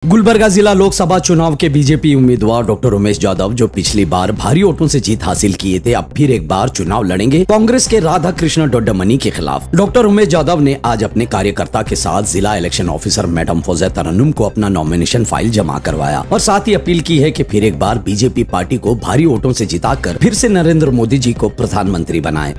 गुलबर्गा जिला लोकसभा चुनाव के बीजेपी उम्मीदवार डॉक्टर उमेश जाधव, जो पिछली बार भारी वोटों से जीत हासिल किए थे, अब फिर एक बार चुनाव लड़ेंगे कांग्रेस के राधा कृष्ण डोड्डमनी के खिलाफ। डॉक्टर उमेश जाधव ने आज अपने कार्यकर्ता के साथ जिला इलेक्शन ऑफिसर मैडम फौजिया तरन्नुम को अपना नॉमिनेशन फाइल जमा करवाया और साथ ही अपील की है कि फिर एक बार बीजेपी पार्टी को भारी वोटों से जिताकर फिर से नरेंद्र मोदी जी को प्रधानमंत्री बनाए।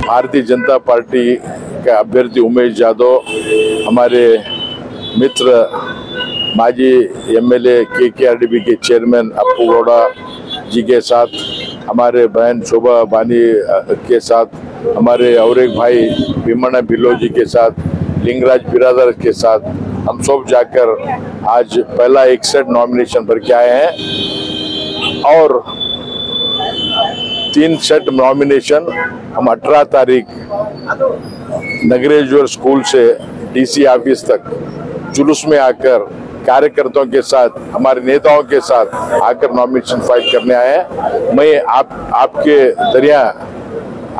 भारतीय जनता पार्टी के अभ्यर्थी उमेश जाधव हमारे मित्र माजी एमएलए केकेआरडीबी के चेयरमैन अप्पू गौड़ा जी के साथ, हमारे बहन शोभा बानी के साथ, हमारे और एक भाई भीमण्णा भिल्लो जी के साथ, लिंगराज बिरादर के साथ हम सब जाकर आज पहला 61 नॉमिनेशन भर के आए हैं और 3 सेट नॉमिनेशन हम 18 तारीख नगरेश्वर स्कूल से डीसी ऑफिस तक जुलूस में आकर कार्यकर्ताओं के साथ, हमारे नेताओं के साथ आकर नॉमिनेशन फाइल करने आए हैं। मैं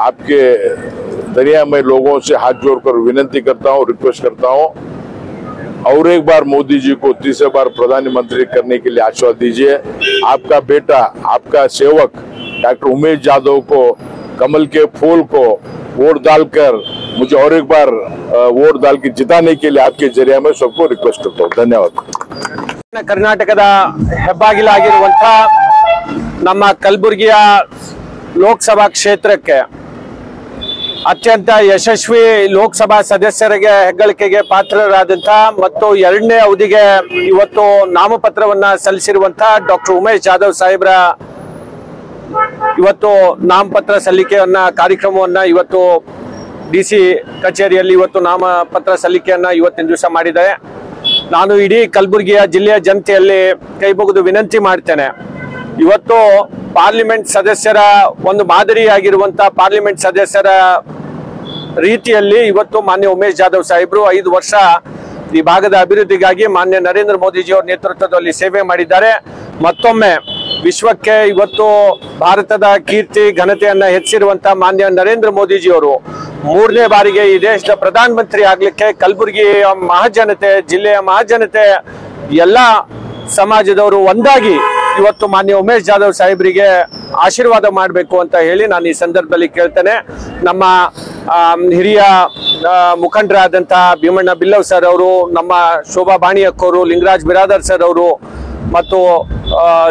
आपके दरिया में लोगों से हाथ जोड़कर विनती करता हूं, रिक्वेस्ट करता हूं और एक बार मोदी जी को तीसरे बार प्रधानमंत्री करने के लिए आशीर्वाद दीजिए। आपका बेटा, आपका सेवक डॉक्टर उमेश जाधव को कमल के फूल को वोट डालकर मुझे और एक बार वोट डाल के जिताने के लिए आपके जरिए मैं सबको रिक्वेस्ट करता हूँ। धन्यवाद। कर्नाटकದ ಹೆಬ್ಬಾಗಿಲಾಗಿರುವಂತ ನಮ್ಮ ಕಲಬುರಗಿಯ ಲೋಕಸಭಾ ಕ್ಷೇತ್ರಕ್ಕೆ ಅತ್ಯಂತ ಯಶಸ್ವಿ ಲೋಕಸಭಾ ಸದಸ್ಯರಿಗೆ ಹೆಗ್ಗಳಿಕೆಗೆ ಪಾತ್ರರಾದಂತ ಮತ್ತು 2ನೇ ಅವಧಿಗೆ ಇವತ್ತು ನಾಮಪತ್ರವನ್ನ ಸಲ್ಲಿಸಿರುವಂತ ಡಾಕ್ಟರ್ ಉಮೇಶ್ ಜಾಧವ್ ಸಾಹೇಬ್ರ ಇವತ್ತು ನಾಮಪತ್ರ ಸಲ್ಲಿಕೆಯನ್ನ ಕಾರ್ಯಕ್ರಮವನ್ನ ಇವತ್ತು ಡಿಸಿ ಕಚೇರಿಯಲ್ಲಿ ಇವತ್ತು ನಾಮಪತ್ರ ಸಲ್ಲಿಕೆಯನ್ನ ಇವತ್ತಿನ ದಿವಸ ಮಾಡಿದ್ದಾರೆ। ನಾನು ಇಡೀ ಕಲಬುರಗಿಯ ಜಿಲ್ಲೆಯ ಜನತೆಯಲ್ಲಿ ಕೈ ಮುಗಿದು ವಿನಂತಿ ಮಾಡ್ತೇನೆ, ಇವತ್ತು ಪಾರ್ಲಿಮೆಂಟ್ ಸದಸ್ಯರ ಒಂದು ಮಾದರಿಯಾಗಿರುವಂತ ಪಾರ್ಲಿಮೆಂಟ್ ಸದಸ್ಯರ ರೀತಿಯಲ್ಲಿ ಇವತ್ತು ಮಾನ್ಯ ಉಮೇಶ್ ಜಾಧವ್ ಸಾಹೇಬ್ರು 5 ವರ್ಷ ಈ ಭಾಗದ ಅಭಿವೃದ್ಧಿಗಾಗಿ ಮಾನ್ಯ ನರೇಂದ್ರ ಮೋದಿಜಿ ಅವರ ನೇತೃತ್ವದಲ್ಲಿ ಸೇವೆ ಮಾಡಿದ್ದಾರೆ। ಮತ್ತೊಮ್ಮೆ ವಿಶ್ವಕ್ಕೆ ಇವತ್ತು ಭಾರತದ ಕೀರ್ತಿ ಘನತೆಯನ್ನ ಹೆಚ್ಚಿರುವಂತ ಮಾನ್ಯ ನರೇಂದ್ರ ಮೋದಿಜಿ ಅವರು 3ನೇ ಬಾರಿಗೆ ಈ ದೇಶದ ಪ್ರಧಾನಮಂತ್ರಿ ಆಗ್ಲಿಕ್ಕೆ ಕಲಬುರಗಿಯ ಮಹಾಜನತೆ, ಜಿಲ್ಲೆಯ ಮಹಾಜನತೆ, ಎಲ್ಲ ಸಮಾಜದವರು ಒಂದಾಗಿ ಇವತ್ತು ಮಾನ್ಯ ಉಮೇಶ್ ಜಾಧವ್ ಸಾಹೇಬ್ರಿಗೆ ಆಶೀರ್ವಾದ ಮಾಡಬೇಕು ಅಂತ ಹೇಳಿ ನಾನು ಈ ಸಂದರ್ಭದಲ್ಲಿ ಕೇಳ್ತೇನೆ। ನಮ್ಮ ಹಿರಿಯ ಮುಖಂಡರಾದಂತ ಭೀಮಣ್ಣ ಭಿಲ್ಲವ್ ಸರ್ ಅವರು, ನಮ್ಮ ಶೋಭಾ ಬಾಣಿ ಅಕ್ಕವರು, ಲಿಂಗರಾಜ್ ಬಿರಾದರ್ ಸರ್ ಅವರು ಮತ್ತು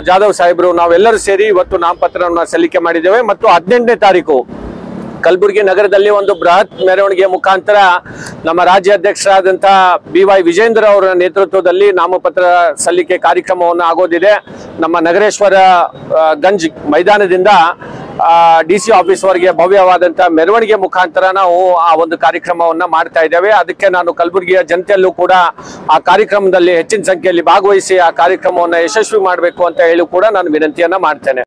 ಜಾಧವ್ ಸಾಹೇಬ್ರು ನಾವೆಲ್ಲರೂ ಸೇರಿ ಇವತ್ತು ನಾಮಪತ್ರವನ್ನು ಸಲ್ಲಿಕೆ ಮಾಡಿದ್ದೇವೆ ಮತ್ತು 18ನೇ ತಾರೀಕು ಕಲಬುರಗಿ ನಗರದಲ್ಲಿ ಒಂದು ಬೃಹತ್ ಮೆರವಣಿಗೆ ಮುಖಾಂತರ ನಮ್ಮ ರಾಜ್ಯ ಅಧ್ಯಕ್ಷರಾದಂತ BY ವಿಜೇಂದ್ರ ಅವರ ನೇತೃತ್ವದಲ್ಲಿ ನಾಮಪತ್ರ ಸಲ್ಲಿಕೆ ಕಾರ್ಯಕ್ರಮವನ್ನು ಆಗೋದಿದೆ। ನಮ್ಮ ನಗರೇಶ್ವರ ಗಂಜ್ ಮೈದಾನದಿಂದ ಡಿಸಿ ಆಫೀಸ್ ವರೆಗೆ ಭವ್ಯವಾದಂತ ಮೆರವಣಿಗೆ ಮುಖಾಂತರ ನಾವು ಆ ಒಂದು ಕಾರ್ಯಕ್ರಮವನ್ನ ಮಾಡ್ತಾ ಇದ್ದೇವೆ। ಅದಕ್ಕೆ ನಾನು ಕಲಬುರಗಿಯ ಜನತೆಯಲ್ಲೂ ಕೂಡ ಆ ಕಾರ್ಯಕ್ರಮದಲ್ಲಿ ಹೆಚ್ಚಿನ ಸಂಖ್ಯೆಯಲ್ಲಿ ಭಾಗವಹಿಸಿ ಆ ಕಾರ್ಯಕ್ರಮವನ್ನು ಯಶಸ್ವಿ ಮಾಡಬೇಕು ಅಂತ ಹೇಳಿ ಕೂಡ ನಾನು ವಿನಂತಿಯನ್ನ ಮಾಡ್ತೇನೆ।